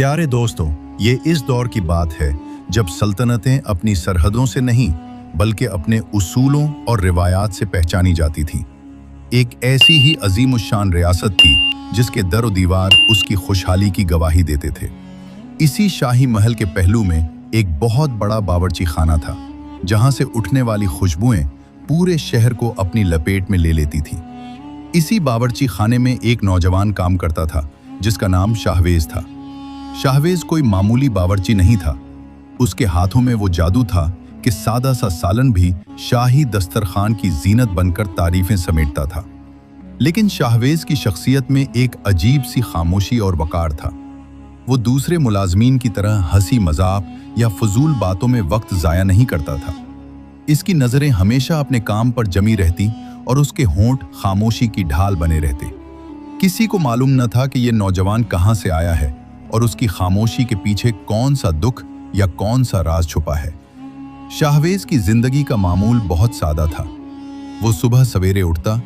प्यारे दोस्तों, ये इस दौर की बात है जब सल्तनतें अपनी सरहदों से नहीं बल्कि अपने उसूलों और रिवायात से पहचानी जाती थीं। एक ऐसी ही अजीमुशान रियासत थी जिसके दर और दीवार उसकी खुशहाली की गवाही देते थे। इसी शाही महल के पहलू में एक बहुत बड़ा बावर्ची खाना था, जहां से उठने वाली खुशबुएं पूरे शहर को अपनी लपेट में ले लेती थी। इसी बावर्ची खाने में एक नौजवान काम करता था जिसका नाम शाहवेज था। शाहवेज कोई मामूली बावर्ची नहीं था। उसके हाथों में वो जादू था कि सादा सा सालन भी शाही दस्तरखान की जीनत बनकर तारीफें समेटता था। लेकिन शाहवेज की शख्सियत में एक अजीब सी खामोशी और वकार था। वो दूसरे मुलाजमीन की तरह हंसी मजाक या फजूल बातों में वक्त जाया नहीं करता था। इसकी नजरें हमेशा अपने काम पर जमी रहती और उसके होंठ खामोशी की ढाल बने रहते। किसी को मालूम न था कि ये नौजवान कहाँ से आया है और उसकी खामोशी के पीछे कौन सा दुख या कौन सा राज छुपा है। शाहवेज की जिंदगी का मामूल बहुत सादा था। वो सुबह सवेरे उठता,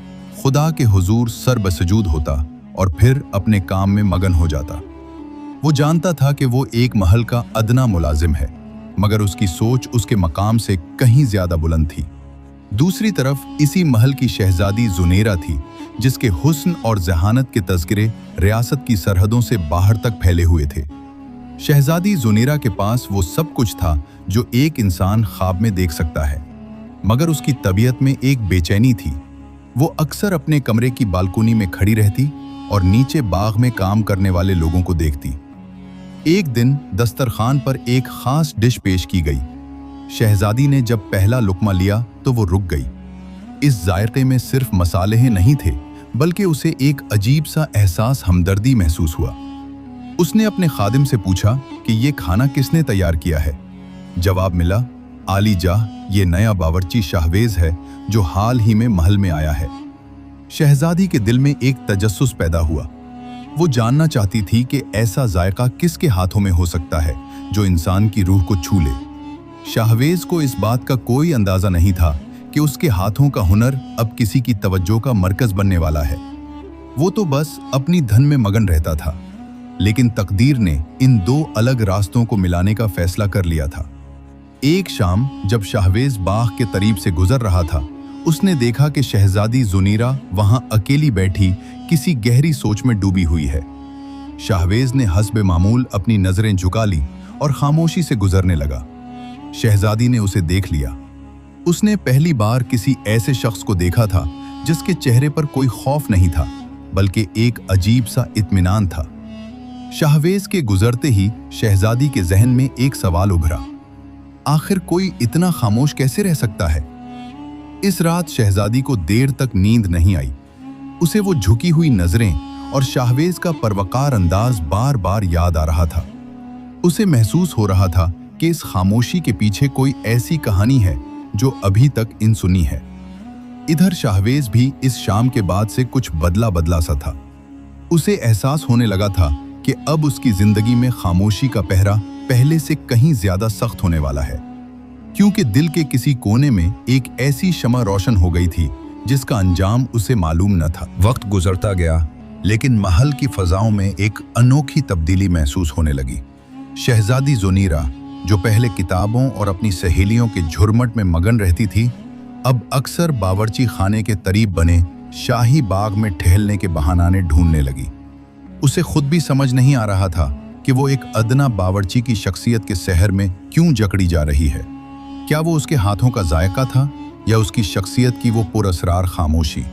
खुदा के हुजूर सर बसजूद होता और फिर अपने काम में मगन हो जाता। वो जानता था कि वो एक महल का अदना मुलाजिम है, मगर उसकी सोच उसके मकाम से कहीं ज्यादा बुलंद थी। दूसरी तरफ इसी महल की शहजादी जुनेरा थी, जिसके हुस्न और जहानत के तज़किरे रियासत की सरहदों से बाहर तक फैले हुए थे। शहजादी जुनेरा के पास वो सब कुछ था जो एक इंसान ख्वाब में देख सकता है, मगर उसकी तबीयत में एक बेचैनी थी। वो अक्सर अपने कमरे की बालकनी में खड़ी रहती और नीचे बाग में काम करने वाले लोगों को देखती। एक दिन दस्तरखान पर एक खास डिश पेश की गई। शहजादी ने जब पहला लुकमा लिया तो वो रुक गई। इस जायके में सिर्फ मसाले ही नहीं थे, बल्कि उसे एक अजीब सा एहसास हमदर्दी महसूस हुआ। उसने अपने खादिम से पूछा कि ये खाना किसने तैयार किया है। जवाब मिला, आली जाह, ये नया बावर्ची शाहवेज है जो हाल ही में महल में आया है। शहजादी के दिल में एक तजस्सुस पैदा हुआ। वो जानना चाहती थी कि ऐसा जायका किसके हाथों में हो सकता है जो इंसान की रूह को छू ले। शाहवेज को इस बात का कोई अंदाजा नहीं था कि उसके हाथों का हुनर अब किसी की तवज्जो का मरकज बनने वाला है। वो तो बस अपनी धन में मगन रहता था। लेकिन तकदीर ने इन दो अलग रास्तों को मिलाने का फैसला कर लिया था। एक शाम जब शाहवेज बाग के करीब से गुजर रहा था, उसने देखा कि शहजादी जुनीरा वहां अकेली बैठी किसी गहरी सोच में डूबी हुई है। शाहवेज ने हस्बे मामूल अपनी नजरें झुका ली और खामोशी से गुजरने लगा। शहजादी ने उसे देख लिया। उसने पहली बार किसी ऐसे शख्स को देखा था जिसके चेहरे पर कोई खौफ नहीं था, बल्कि एक अजीब सा इत्मीनान था। शाहवेज के गुजरते ही शहजादी के जहन में एक सवाल उभरा, आखिर कोई इतना खामोश कैसे रह सकता है। इस रात शहजादी को देर तक नींद नहीं आई। उसे वो झुकी हुई नजरें और शाहवेज का परवकार अंदाज बार बार याद आ रहा था। उसे महसूस हो रहा था कि इस खामोशी के पीछे कोई ऐसी कहानी है जो अभी तक अनसुनी है। इधर शाहवेज भी इस शाम के बाद से कुछ बदला बदला सा था। उसे एहसास होने लगा था कि अब उसकी जिंदगी में खामोशी का पहरा पहले से कहीं ज्यादा सख्त होने वाला है, क्योंकि दिल के किसी कोने में एक ऐसी शमा रोशन हो गई थी जिसका अंजाम उसे मालूम न था। वक्त गुजरता गया, लेकिन महल की फजाओं में एक अनोखी तब्दीली महसूस होने लगी। शहजादी जुनीरा, जो पहले किताबों और अपनी सहेलियों के झुरमट में मगन रहती थी, अब अक्सर बावर्ची खाने के करीब बने शाही बाग में टहलने के बहाने ढूंढने लगी। उसे खुद भी समझ नहीं आ रहा था कि वो एक अदना बावर्ची की शख्सियत के शहर में क्यों जकड़ी जा रही है। क्या वो उसके हाथों का जायका था या उसकी शख्सियत की वो पुरअसरार खामोशी।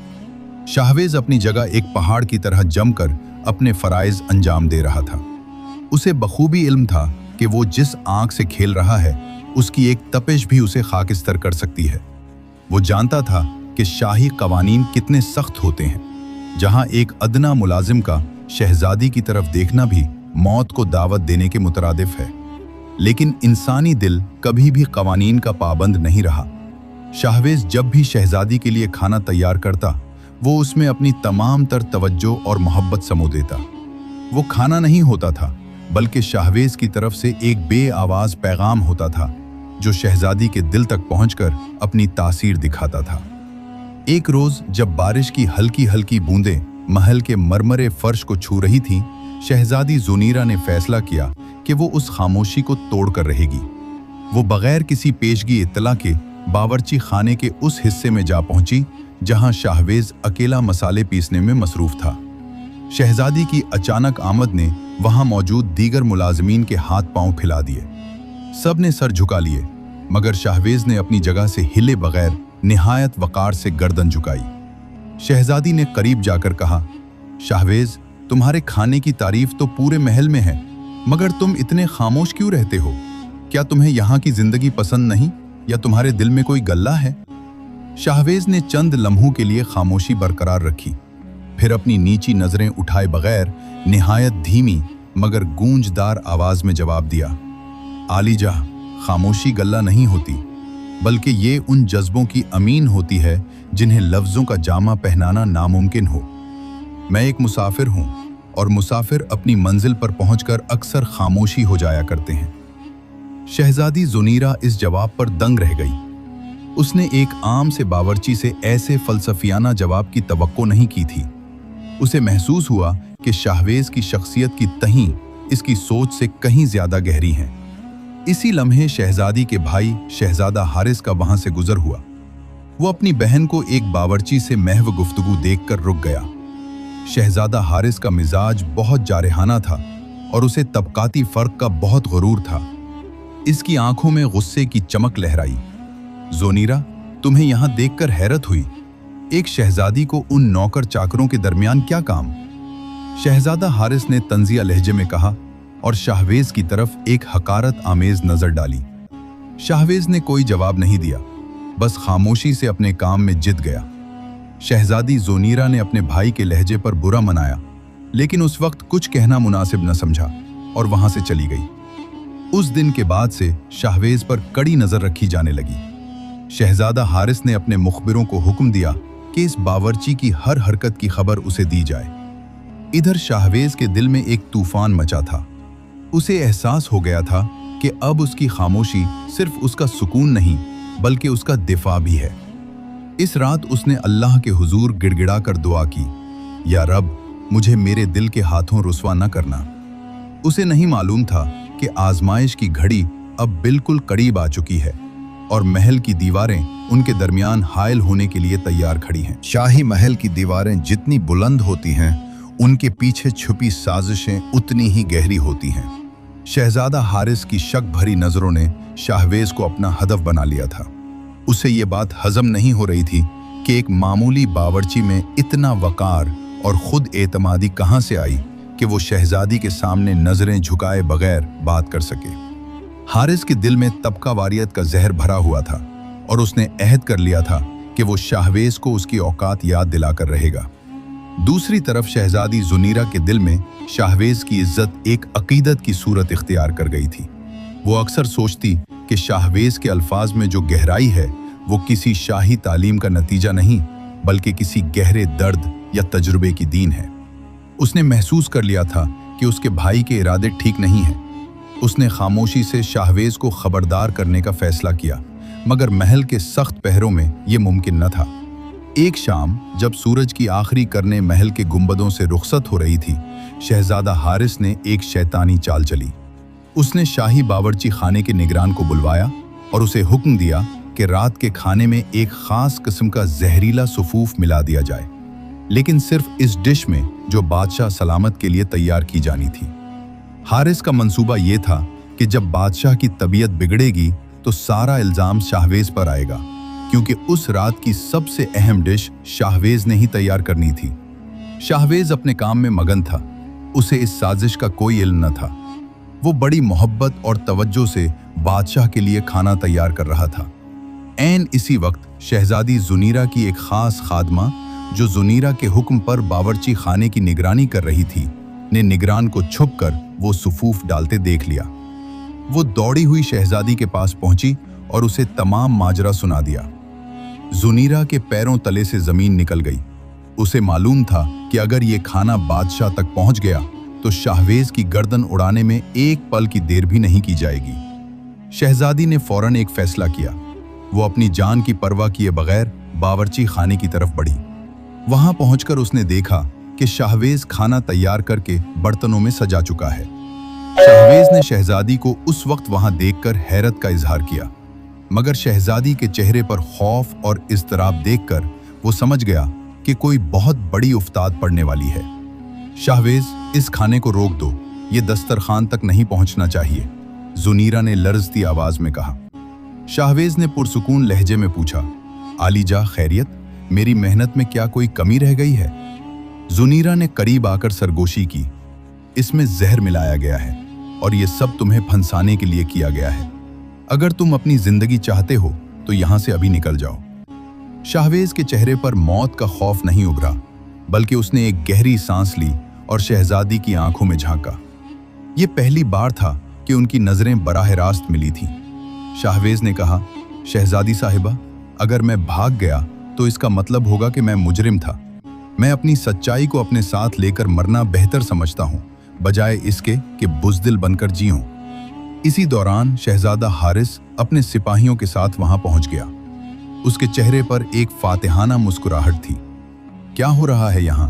शाहवेज अपनी जगह एक पहाड़ की तरह जमकर अपने फराइज अंजाम दे रहा था। उसे बखूबी इल्म था कि वो जिस आंख से खेल रहा है, उसकी एक तपिश भी उसे खाकिस्तर कर सकती है। वो जानता था कि शाही कवानीन कितने सख्त होते हैं, जहां एक अदना मुलाजिम का शहजादी की तरफ देखना भी मौत को दावत देने के मुतरादिफ है। लेकिन इंसानी दिल कभी भी कवानीन का पाबंद नहीं रहा। शाहवेज जब भी शहजादी के लिए खाना तैयार करता, वो उसमें अपनी तमाम तर तवज्जो और मोहब्बत समो देता। वो खाना नहीं होता था, बल्कि शाहवेज की तरफ से एक बेआवाज पैगाम होता था जो शहजादी के दिल तक पहुंचकर अपनी तासीर दिखाता था। एक रोज जब बारिश की हल्की हल्की बूंदें महल के मरमरे फर्श को छू रही थीं, शहजादी जुनीरा ने फैसला किया कि वो उस खामोशी को तोड़कर रहेगी। वो बगैर किसी पेशगी इत्तला के बावर्ची खाने के उस हिस्से में जा पहुंची जहां शाहवेज अकेला मसाले पीसने में मसरूफ था। शहजादी की अचानक आमद ने वहां मौजूद दीगर मुलाजमीन के हाथ पांव फैला दिए। सब ने सर झुका लिए, मगर शाहवेज ने अपनी जगह से हिले बगैर निहायत वकार से गर्दन झुकाई। शहजादी ने करीब जाकर कहा, शाहवेज, तुम्हारे खाने की तारीफ तो पूरे महल में है, मगर तुम इतने खामोश क्यों रहते हो? क्या तुम्हें यहाँ की जिंदगी पसंद नहीं, या तुम्हारे दिल में कोई गल्ला है? शाहवेज ने चंद लम्हों के लिए खामोशी बरकरार रखी, फिर अपनी नीची नजरें उठाए बगैर निहायत धीमी मगर गूंजदार आवाज में जवाब दिया, आलीजा, खामोशी गल्ला नहीं होती, बल्कि ये उन जज्बों की अमीन होती है जिन्हें लफ्जों का जामा पहनाना नामुमकिन हो। मैं एक मुसाफिर हूं, और मुसाफिर अपनी मंजिल पर पहुंचकर अक्सर खामोशी हो जाया करते हैं। शहजादी जुनीरा इस जवाब पर दंग रह गई। उसने एक आम से बावर्ची से ऐसे फलसफियाना जवाब की तवक्को नहीं की थी। उसे महसूस हुआ कि शाहवेज की शख्सियत की तहीं इसकी सोच से कहीं ज्यादा गहरी हैं। इसी लम्हे शहजादी के भाई शहजादा हारिस का वहां से गुजर हुआ। वो अपनी बहन को एक बावर्ची से महव गुफ्तगू देखकर रुक गया। शहजादा हारिस का मिजाज बहुत जारहाना था और उसे तबकाती फर्क का बहुत गुरूर था। इसकी आंखों में गुस्से की चमक लहराई। जोनीरा, तुम्हें यहां देखकर हैरत हुई। एक शहजादी को उन नौकर चाकरों के दरमियान क्या काम? शहजादा हारिस ने तंजिया लहजे में कहा और शाहवेज की तरफ एक हकारत आमेज नजर डाली। शाहवेज ने कोई जवाब नहीं दिया, बस खामोशी से अपने काम में जित गया। शहजादी जोनीरा ने अपने भाई के लहजे पर बुरा मनाया, लेकिन उस वक्त कुछ कहना मुनासिब न समझा और वहां से चली गई। उस दिन के बाद से शाहवेज पर कड़ी नजर रखी जाने लगी। शहजादा हारिस ने अपने मुखबिरों को हुक्म दिया कि इस बावर्ची की हर हरकत की खबर उसे दी जाए। इधर शाहवेज के दिल में एक तूफान मचा था। उसे एहसास हो गया था कि अब उसकी खामोशी सिर्फ उसका सुकून नहीं, बल्कि उसका दिफा भी है। इस रात उसने अल्लाह के हुजूर गिड़गिड़ा कर दुआ की, या रब, मुझे मेरे दिल के हाथों रुस्वा न करना। उसे नहीं मालूम था कि आजमाइश की घड़ी अब बिल्कुल करीब आ चुकी है और महल की दीवारें उनके दरमियान हायल होने के लिए तैयार खड़ी हैं। शाही महल की दीवारें जितनी बुलंद होती हैं, उनके पीछे छुपी साजिशें उतनी ही गहरी होती हैं। शहजादा हारिस की शक भरी नजरों ने शाहवेज को अपना हदफ बना लिया था। उसे ये बात हजम नहीं हो रही थी कि एक मामूली बावर्ची में इतना वकार और खुद एतमादी कहां से आई कि वो शहजादी के सामने नजरें झुकाए बगैर बात कर सके। हारिस के दिल में तबका वारियत का जहर भरा हुआ था और उसने अहद कर लिया था कि वो शाहवेज को उसकी औकात याद दिलाकर रहेगा। दूसरी तरफ शहजादी जुनीरा के दिल में शाहवेज की इज्जत एक अकीदत की सूरत इख्तियार कर गई थी। वो अक्सर सोचती कि शाहवेज के अल्फाज में जो गहराई है वो किसी शाही तालीम का नतीजा नहीं, बल्कि किसी गहरे दर्द या तजुर्बे की दीन है। उसने महसूस कर लिया था कि उसके भाई के इरादे ठीक नहीं हैं। उसने खामोशी से शाहवेज को खबरदार करने का फैसला किया, मगर महल के सख्त पहरों में यह मुमकिन न था। एक शाम जब सूरज की आखिरी करने महल के गुंबदों से रुखसत हो रही थी, शहजादा हारिस ने एक शैतानी चाल चली। उसने शाही बावर्ची खाने के निगरान को बुलवाया और उसे हुक्म दिया कि रात के खाने में एक खास किस्म का जहरीला सुफूफ मिला दिया जाए, लेकिन सिर्फ इस डिश में जो बादशाह सलामत के लिए तैयार की जानी थी। हारिस का मंसूबा यह था कि जब बादशाह की तबीयत बिगड़ेगी तो सारा इल्जाम शाहवेज पर आएगा, क्योंकि उस रात की सबसे अहम डिश शाहवेज ने ही तैयार करनी थी। शाहवेज अपने काम में मगन था, उसे इस साजिश का कोई इल्म न था। वो बड़ी मोहब्बत और तवज्जो से बादशाह के लिए खाना तैयार कर रहा था। ऐन इसी वक्त शहजादी जुनीरा की एक खास खादमा, जो जुनीरा के हुक्म पर बावर्ची खाने की निगरानी कर रही थी, ने निगरान को छुपकर वो सुफूफ डालते देख लिया। वो दौड़ी हुई शहजादी के पास पहुंची और उसे तमाम माजरा सुना दिया। जुनीरा के पैरों तले से जमीन निकल गई। उसे मालूम था कि अगर ये खाना बादशाह तक पहुंच गया तो शाहवेज की गर्दन उड़ाने में एक पल की देर भी नहीं की जाएगी। शहजादी ने फौरन एक फैसला किया। वो अपनी जान की परवाह किए बगैर बावर्ची खाने की तरफ बढ़ी। वहां पहुंचकर उसने देखा कि शाहवेज खाना तैयार करके बर्तनों में सजा चुका है। शाहवेज ने शहजादी को उस वक्त वहां देखकर हैरत का इजहार किया, मगर शहजादी के चेहरे पर खौफ और इज़्तिराब देखकर वो समझ गया कि कोई बहुत बड़ी उफ्ताद पड़ने वाली है। शाहवेज, इस खाने को रोक दो, ये दस्तरखान तक नहीं पहुंचना चाहिए, जुनीरा ने लर्जती आवाज में कहा। शाहवेज ने पुरसुकून लहजे में पूछा, आलीजा खैरियत, मेरी मेहनत में क्या कोई कमी रह गई है? जुनीरा ने करीब आकर सरगोशी की, इसमें जहर मिलाया गया है और ये सब तुम्हें फंसाने के लिए किया गया है। अगर तुम अपनी जिंदगी चाहते हो तो यहां से अभी निकल जाओ। शाहवेज के चेहरे पर मौत का खौफ नहीं उभरा, बल्कि उसने एक गहरी सांस ली और शहजादी की आंखों में झांका। ये पहली बार था कि उनकी नजरें बराह रास्त मिली थीं। शाहवेज ने कहा, शहजादी साहिबा, अगर मैं भाग गया तो इसका मतलब होगा कि मैं मुजरिम था। मैं अपनी सच्चाई को अपने साथ लेकर मरना बेहतर समझता हूं, बजाय इसके कि बुज़दिल बनकर जीऊं। इसी दौरान शहजादा हारिस अपने सिपाहियों के साथ वहां पहुंच गया। उसके चेहरे पर एक फातिहाना मुस्कुराहट थी। क्या हो रहा है यहाँ?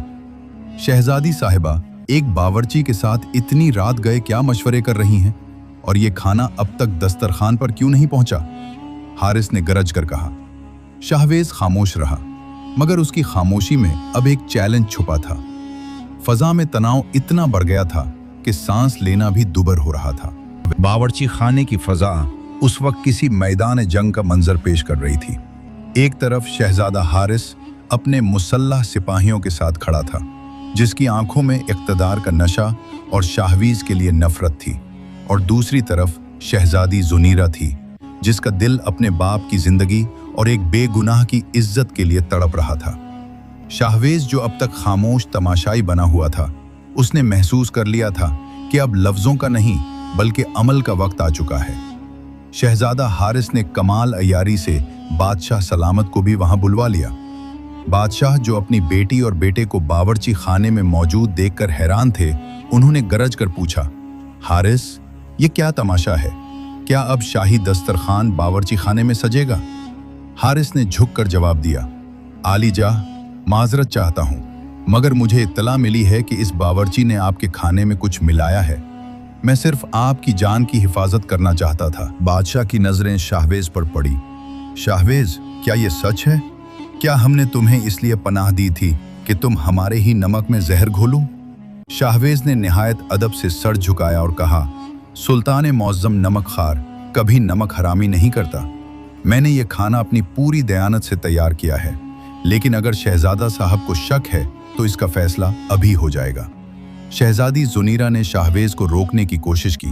शहजादी साहिबा, एक बावर्ची के साथ इतनी रात गए क्या मशवरे कर रही हैं? और ये खाना अब तक दस्तरखान पर क्यों नहीं पहुंचा? हारिस ने गरज कर कहा। शाहवेज खामोश रहा, मगर उसकी खामोशी में अब एक चैलेंज छुपा था। फजा में तनाव इतना बढ़ गया था कि सांस लेना भी दुबर हो रहा था। बावर्ची खाने की फजा उस वक्त किसी मैदान जंग का मंजर पेश कर रही थी। एक तरफ शहजादा हारिस अपने मुसल्लह सिपाहियों के साथ खड़ा था, जिसकी आंखों में इक़्तिदार का नशा और शाहवीज के लिए नफरत थी, और दूसरी तरफ शहजादी जुनीरा थी, जिसका दिल अपने बाप की जिंदगी और एक बेगुनाह की इज्जत के लिए तड़प रहा था। शाहवेज, जो अब तक खामोश तमाशाई बना हुआ था, उसने महसूस कर लिया था कि अब लफ्जों का नहीं बल्कि अमल का वक्त आ चुका है। शहजादा हारिस ने कमाल अयारी से बादशाह सलामत को भी वहां बुलवा लिया। बादशाह, जो अपनी बेटी और बेटे को बावर्ची खाने में मौजूद देखकर हैरान थे, उन्होंने गरज कर पूछा, हारिस, ये क्या तमाशा है? क्या अब शाही दस्तरखान बावर्ची खाने में सजेगा? हारिस ने झुककर जवाब दिया, आलीजा, माजरत चाहता हूं, मगर मुझे इत्तला मिली है कि इस बावर्ची ने आपके खाने में कुछ मिलाया है। मैं सिर्फ आपकी जान की हिफाजत करना चाहता था। बादशाह की नजरें शाहवेज पर पड़ी। शाहवेज, क्या ये सच है? क्या हमने तुम्हें इसलिए पनाह दी थी कि तुम हमारे ही नमक में जहर घोलो? शाहवेज ने निहायत अदब से सर झुकाया और कहा, सुल्तान मौज़्ज़म नमक खार कभी नमक हरामी नहीं करता। मैंने ये खाना अपनी पूरी दयानत से तैयार किया है, लेकिन अगर शहजादा साहब को शक है तो इसका फैसला अभी हो जाएगा। शहजादी जुनीरा ने शाहवेज को रोकने की कोशिश की,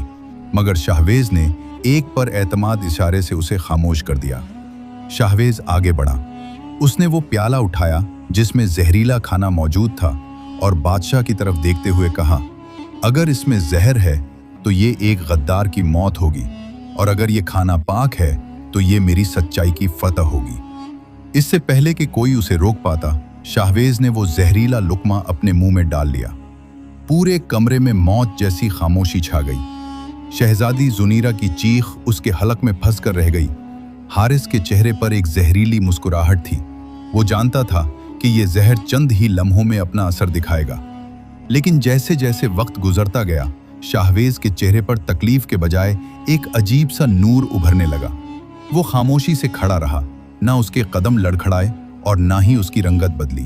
मगर शाहवेज ने एक पर एतमाद इशारे से उसे खामोश कर दिया। शाहवेज आगे बढ़ा। उसने वो प्याला उठाया जिसमें जहरीला खाना मौजूद था और बादशाह की तरफ देखते हुए कहा, अगर इसमें जहर है तो ये एक गद्दार की मौत होगी, और अगर ये खाना पाक है तो ये मेरी सच्चाई की फतह होगी। इससे पहले कि कोई उसे रोक पाता, शाहवेज ने वो जहरीला लुकमा अपने मुंह में डाल लिया। पूरे कमरे में मौत जैसी खामोशी छा गई। शहजादी जुनीरा की चीख उसके हलक में फंस कर रह गई। हारिस के चेहरे पर एक जहरीली मुस्कुराहट थी। वो जानता था कि ये जहर चंद ही लम्हों में अपना असर दिखाएगा, लेकिन जैसे जैसे वक्त गुजरता गया, शाहवेज के चेहरे पर तकलीफ के बजाय एक अजीब सा नूर उभरने लगा। वो खामोशी से खड़ा रहा, ना उसके कदम लड़खड़ाए और ना ही उसकी रंगत बदली।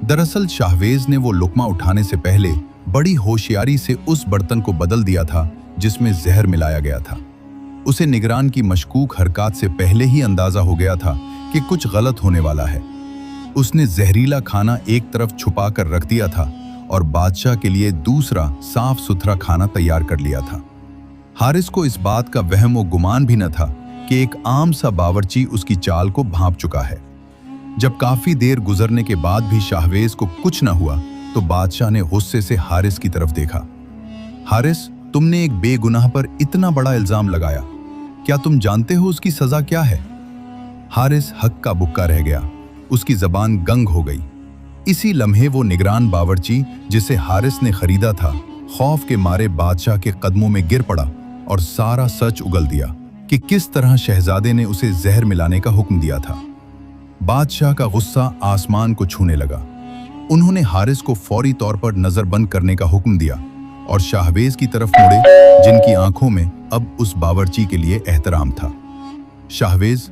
दरअसल शाहवेज ने वो लुकमा उठाने से पहले बड़ी होशियारी से उस बर्तन को बदल दिया था जिसमें जहर मिलाया गया था। उसे निगरान की मशकूक हरकत से पहले ही अंदाजा हो गया था कि कुछ गलत होने वाला है। उसने जहरीला खाना एक तरफ छुपा कर रख दिया था और बादशाह के लिए दूसरा साफ सुथरा खाना तैयार कर लिया था। हारिस को इस बात का वहम व गुमान भी न था कि एक आम सा बावर्ची उसकी चाल को भांप चुका है। जब काफी देर गुजरने के बाद भी शाहवेज को कुछ न हुआ तो बादशाह ने गुस्से से हारिस की तरफ देखा। हारिस, तुमने एक बेगुनाह पर इतना बड़ा इल्जाम लगाया, क्या तुम जानते हो उसकी सजा क्या है? हारिस हक्का बुक्का रह गया, उसकी जबान गंग हो गई। इसी लम्हे वो निगरान बावर्ची जिसे हारिस ने खरीदा था, खौफ के मारे बादशाह के कदमों में गिर पड़ा और सारा सच उगल दिया कि किस तरह शहजादे ने उसे जहर मिलाने का हुक्म दिया था। बादशाह का गुस्सा आसमान को छूने लगा। उन्होंने हारिस को फौरी तौर पर नजरबंद करने का हुक्म दिया और शाहवेज की तरफ मुड़े, जिनकी आंखों में अब उस बावर्ची के लिए एहतराम था। शाहवेज,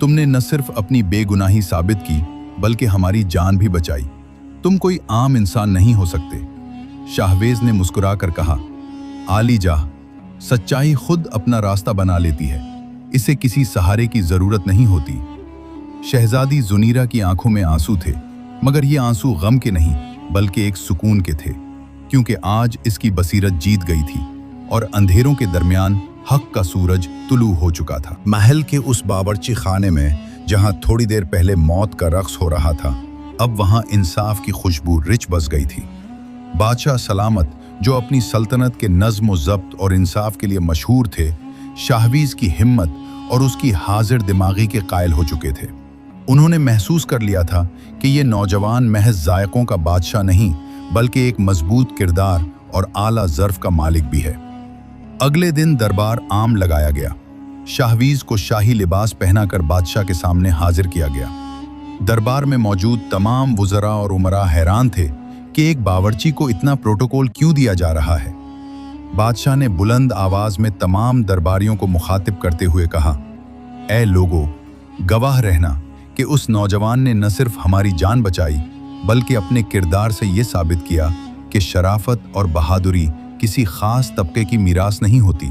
तुमने न सिर्फ अपनी बेगुनाही साबित की बल्कि हमारी जान भी बचाई। तुम कोई आम इंसान नहीं हो सकते। शाहवेज ने मुस्कुराकर कहा, आली जाह, सच्चाई खुद अपना रास्ता बना लेती है, इसे किसी सहारे की जरूरत नहीं होती। शहजादी जुनीरा की आंखों में आंसू थे, मगर ये आंसू गम के नहीं बल्कि एक सुकून के थे, क्योंकि आज इसकी बसीरत जीत गई थी और अंधेरों के दरमियान हक का सूरज तुलू हो चुका था। महल के उस बावर्ची खाने में जहां थोड़ी देर पहले मौत का रक्स हो रहा था, अब वहां इंसाफ की खुशबू रिच बस गई थी। बादशाह सलामत, जो अपनी सल्तनत के नज्म व ज़ब्त और इंसाफ के लिए मशहूर थे, शाहवीज की हिम्मत और उसकी हाजिर दिमागी के कायल हो चुके थे। उन्होंने महसूस कर लिया था कि ये नौजवान महज जायकों का बादशाह नहीं बल्कि एक मजबूत किरदार और आला ज़र्फ का मालिक भी है। अगले दिन दरबार आम लगाया गया। शाहवीज को शाही लिबास पहनाकर बादशाह के सामने हाजिर किया गया। दरबार में मौजूद तमाम वुज़रा और उमरा हैरान थे कि एक बावर्ची को इतना प्रोटोकॉल क्यों दिया जा रहा है। बादशाह ने बुलंद आवाज में तमाम दरबारियों को मुखातिब करते हुए कहा, ऐ लोगों, गवाह रहना कि उस नौजवान ने न सिर्फ हमारी जान बचाई बल्कि अपने किरदार से ये साबित किया कि शराफत और बहादुरी किसी खास तबके की मीरास नहीं होती।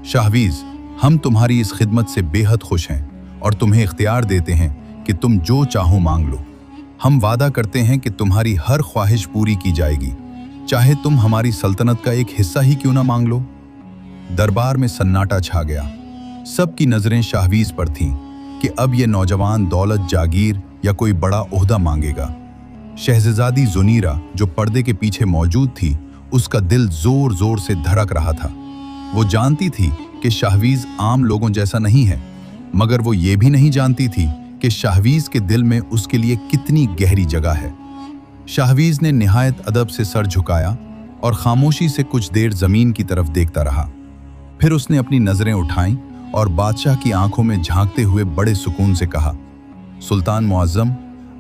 शाहवीज, हम तुम्हारी इस खिदमत से बेहद खुश हैं और तुम्हें इख्तियार देते हैं कि तुम जो चाहो मांग लो। हम वादा करते हैं कि तुम्हारी हर ख्वाहिश पूरी की जाएगी, चाहे तुम हमारी सल्तनत का एक हिस्सा ही क्यों ना मांग लो। दरबार में सन्नाटा छा गया। सबकी नजरें शाहवीज पर थीं कि अब यह नौजवान दौलत, जागीर या कोई बड़ा ओहदा मांगेगा। शहजादी जुनीरा, जो पर्दे के पीछे मौजूद थी, उसका दिल जोर जोर से धड़क रहा था। वो जानती थी कि शाहवीज आम लोगों जैसा नहीं है, मगर वो ये भी नहीं जानती थी कि शाहवीज के दिल में उसके लिए कितनी गहरी जगह है। शाहवीज ने निहायत अदब से सर झुकाया और खामोशी से कुछ देर जमीन की तरफ देखता रहा। फिर उसने अपनी नजरें उठाईं और बादशाह की आंखों में झांकते हुए बड़े सुकून से कहा, सुल्तान मुअज्जम,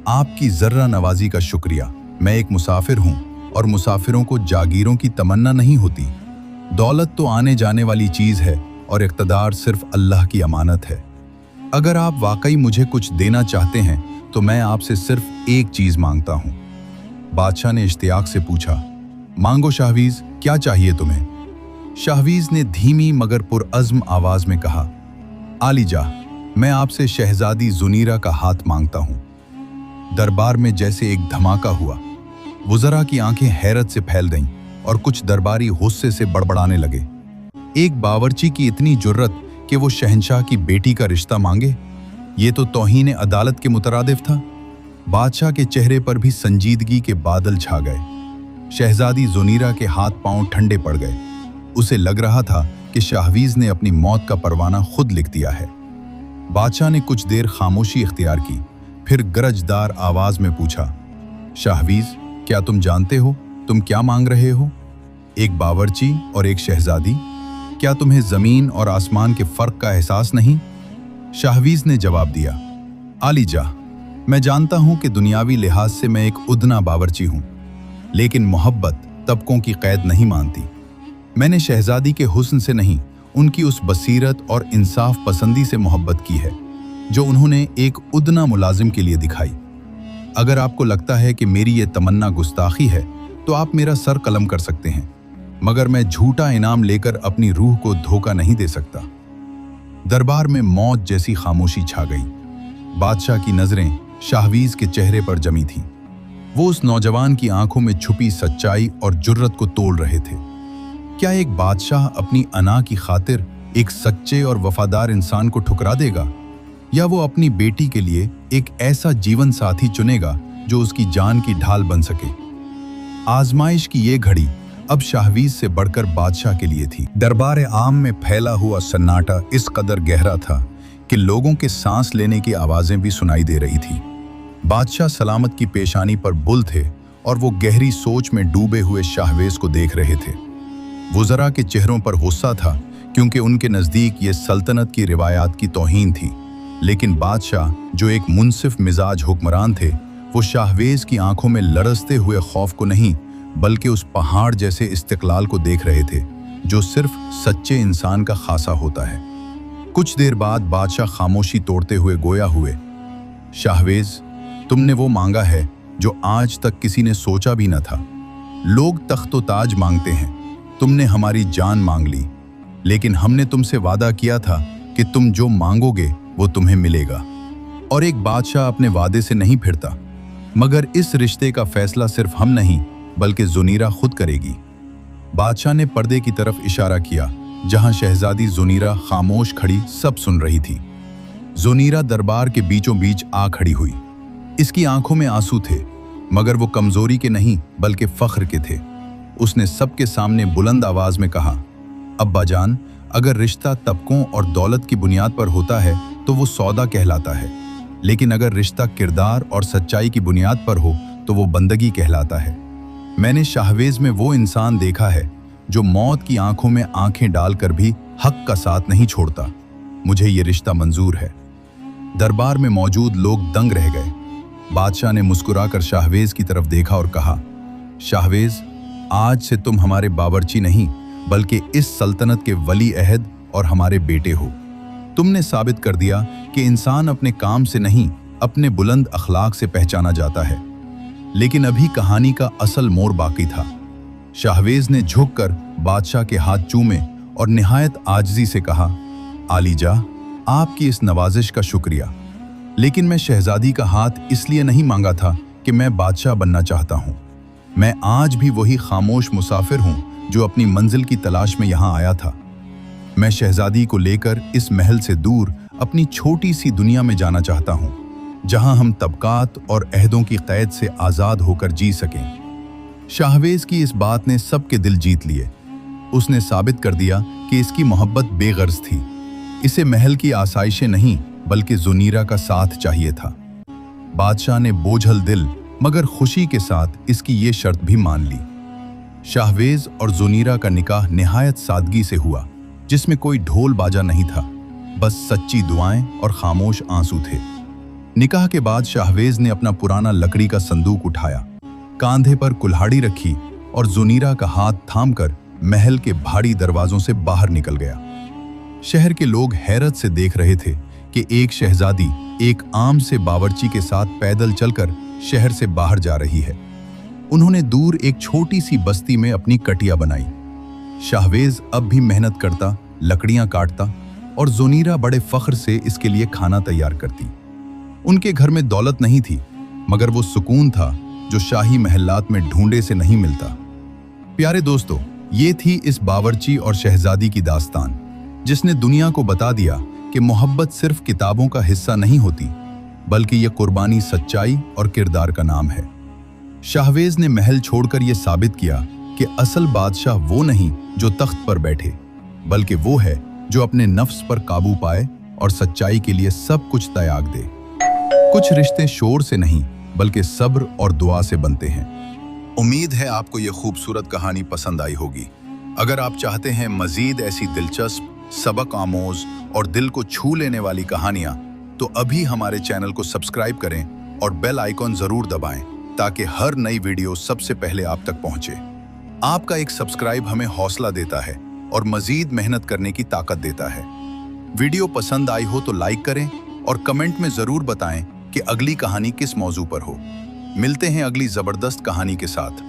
आपकी जर्रा नवाजी का शुक्रिया। मैं एक मुसाफिर हूं और मुसाफिरों को जागीरों की तमन्ना नहीं होती। दौलत तो आने जाने वाली चीज है और इक़्तिदार सिर्फ अल्लाह की अमानत है। अगर आप वाकई मुझे कुछ देना चाहते हैं तो मैं आपसे सिर्फ एक चीज मांगता हूं। बादशाह ने इश्तियाक से पूछा, मांगो शाहवीज, क्या चाहिए तुम्हें? शाहवीज ने धीमी मगर पुरअज़्म आवाज में कहा, आलीजा, मैं आपसे शहजादी जुनीरा का हाथ मांगता हूं। दरबार में जैसे एक धमाका हुआ। वुज़रा की आंखें हैरत से फैल गईं और कुछ दरबारी गुस्से से बड़बड़ाने लगे। एक बावर्ची की इतनी जुर्रत कि वो शहंशाह की बेटी का रिश्ता मांगे, ये तो तौहीन अदालत के मुतरादिफ था। बादशाह के चेहरे पर भी संजीदगी के बादल छा गए। शहजादी जुनीरा के हाथ पांव ठंडे पड़ गए। उसे लग रहा था कि शाहवीज ने अपनी मौत का परवाना खुद लिख दिया है। बादशाह ने कुछ देर खामोशी इख्तियार की, फिर गरजदार आवाज में पूछा, शाहवीज, क्या तुम जानते हो तुम क्या मांग रहे हो? एक बावर्ची और एक शहजादी, क्या तुम्हें जमीन और आसमान के फर्क का एहसास नहीं? शाहवीज ने जवाब दिया, आलीजा, मैं जानता हूं कि दुनियावी लिहाज से मैं एक उदना बावर्ची हूं, लेकिन मोहब्बत तबकों की कैद नहीं मानती। मैंने शहजादी के हुस्न से नहीं, उनकी उस बसीरत और इंसाफ पसंदी से मोहब्बत की है जो उन्होंने एक उदना मुलाजिम के लिए दिखाई। अगर आपको लगता है कि मेरी ये तमन्ना गुस्ताखी है तो आप मेरा सर कलम कर सकते हैं, मगर मैं झूठा इनाम लेकर अपनी रूह को धोखा नहीं दे सकता। दरबार में मौत जैसी खामोशी छा गई। बादशाह की नजरें शाहवीज के चेहरे पर जमी थीं। वो उस नौजवान की आंखों में छुपी सच्चाई और जुर्रत को तोल रहे थे। क्या एक बादशाह अपनी अना की खातिर एक सच्चे और वफादार इंसान को ठुकरा देगा, या वो अपनी बेटी के लिए एक ऐसा जीवन साथी चुनेगा जो उसकी जान की ढाल बन सके? आजमाइश की ये घड़ी अब शाहवीज से बढ़कर बादशाह के लिए थी। दरबार आम में फैला हुआ सन्नाटा इस कदर गहरा था कि लोगों के सांस लेने की आवाजें भी सुनाई दे रही थी। बादशाह सलामत की पेशानी पर बुल थे और वो गहरी सोच में डूबे हुए शाहवेज को देख रहे थे। वुज़रा के चेहरों पर गुस्सा था क्योंकि उनके नज़दीक ये सल्तनत की रिवायात की तौहीन थी, लेकिन बादशाह, जो एक मुनसिफ मिजाज हुक्मरान थे, वो शाहवेज की आंखों में लरसते हुए खौफ को नहीं बल्कि उस पहाड़ जैसे इस्तिकलाल को देख रहे थे जो सिर्फ सच्चे इंसान का खासा होता है। कुछ देर बाद बादशाह खामोशी तोड़ते हुए गोया हुए, शाहवेज, तुमने वो मांगा है जो आज तक किसी ने सोचा भी न था। लोग तख्त व ताज मांगते हैं, तुमने हमारी जान मांग ली, लेकिन हमने तुमसे वादा किया था कि तुम जो मांगोगे वो तुम्हें मिलेगा। और एक बादशाह अपने वादे से नहीं फिरता, मगर इस रिश्ते का फैसला सिर्फ हम नहीं बल्कि जुनीरा खुद करेगी। बादशाह ने पर्दे की तरफ इशारा किया, जहां शहजादी जुनीरा खामोश खड़ी सब सुन रही थी। जुनीरा दरबार के बीचों बीच आ खड़ी हुई। इसकी आंखों में आंसू थे, मगर वो कमजोरी के नहीं बल्कि फख्र के थे। उसने सबके सामने बुलंद आवाज में कहा, अब्बा जान, अगर रिश्ता तबकों और दौलत की बुनियाद पर होता है तो वो सौदा कहलाता है, लेकिन अगर रिश्ता किरदार और सच्चाई की बुनियाद पर हो तो वो बंदगी कहलाता है। मैंने शाहवेज में वो इंसान देखा है जो मौत की आंखों में आंखें डालकर भी हक का साथ नहीं छोड़ता। मुझे ये रिश्ता मंजूर है। दरबार में मौजूद लोग दंग रह गए। बादशाह ने मुस्कुराकर शाहवेज की तरफ देखा और कहा, शाहवेज, आज से तुम हमारे बावर्ची नहीं बल्कि इस सल्तनत के वली अहद और हमारे बेटे हो। तुमने साबित कर दिया कि इंसान अपने काम से नहीं अपने बुलंद अखलाक से पहचाना जाता है। लेकिन अभी कहानी का असल मोड़ बाकी था। शाहवेज ने झुककर बादशाह के हाथ चूमे और निहायत आजिज़ी से कहा, आलीजा, आपकी इस नवाजिश का शुक्रिया, लेकिन मैं शहजादी का हाथ इसलिए नहीं मांगा था कि मैं बादशाह बनना चाहता हूँ। मैं आज भी वही खामोश मुसाफिर हूँ जो अपनी मंजिल की तलाश में यहाँ आया था। मैं शहजादी को लेकर इस महल से दूर अपनी छोटी सी दुनिया में जाना चाहता हूँ, जहाँ हम तबकात और अहदों की कैद से आज़ाद होकर जी सकें। शाहवेज की इस बात ने सबके दिल जीत लिए। उसने साबित कर दिया कि इसकी मोहब्बत बेगर्ज थी। इसे महल की आसाइशें नहीं बल्कि जुनीरा का साथ चाहिए था। बादशाह ने बोझल दिल मगर खुशी के साथ इसकी ये शर्त भी मान ली। शाहवेज और जुनीरा का निकाह निहायत सादगी से हुआ, जिसमें कोई ढोल बाजा नहीं था, बस सच्ची दुआएं और खामोश आंसू थे। निकाह के बाद शाहवेज ने अपना पुराना लकड़ी का संदूक उठाया, कांधे पर कुल्हाड़ी रखी और जुनीरा का हाथ थामकर महल के भारी दरवाजों से बाहर निकल गया। शहर के लोग हैरत से देख रहे थे कि एक शहजादी एक आम से बावर्ची के साथ पैदल चलकर शहर से बाहर जा रही है। उन्होंने दूर एक छोटी सी बस्ती में अपनी कटिया बनाई। शाहवेज अब भी मेहनत करता, लकड़ियां काटता और जुनीरा बड़े फख्र से इसके लिए खाना तैयार करती। उनके घर में दौलत नहीं थी, मगर वो सुकून था जो शाही महलात में ढूंढे से नहीं मिलता। प्यारे दोस्तों, ये थी इस बावर्ची और शहजादी की दास्तान, जिसने दुनिया को बता दिया कि मोहब्बत सिर्फ किताबों का हिस्सा नहीं होती, बल्कि ये कुर्बानी, सच्चाई और किरदार का नाम है। शाहवेज ने महल छोड़कर ये साबित किया कि असल बादशाह वो नहीं जो तख्त पर बैठे, बल्कि वो है जो अपने नफ्स पर काबू पाए और सच्चाई के लिए सब कुछ त्याग दे। कुछ रिश्ते शोर से नहीं बल्कि सब्र और दुआ से बनते हैं। उम्मीद है आपको ये खूबसूरत कहानी पसंद आई होगी। अगर आप चाहते हैं मजीद ऐसी दिलचस्प, सबक आमोज और दिल को छू लेने वाली कहानियां, तो अभी हमारे चैनल को सब्सक्राइब करें और बेल आइकॉन जरूर दबाएं ताकि हर नई वीडियो सबसे पहले आप तक पहुंचे। आपका एक सब्सक्राइब हमें हौसला देता है और मजीद मेहनत करने की ताकत देता है। वीडियो पसंद आई हो तो लाइक करें और कमेंट में जरूर बताएं कि अगली कहानी किस मौजू पर हो। मिलते हैं अगली जबरदस्त कहानी के साथ।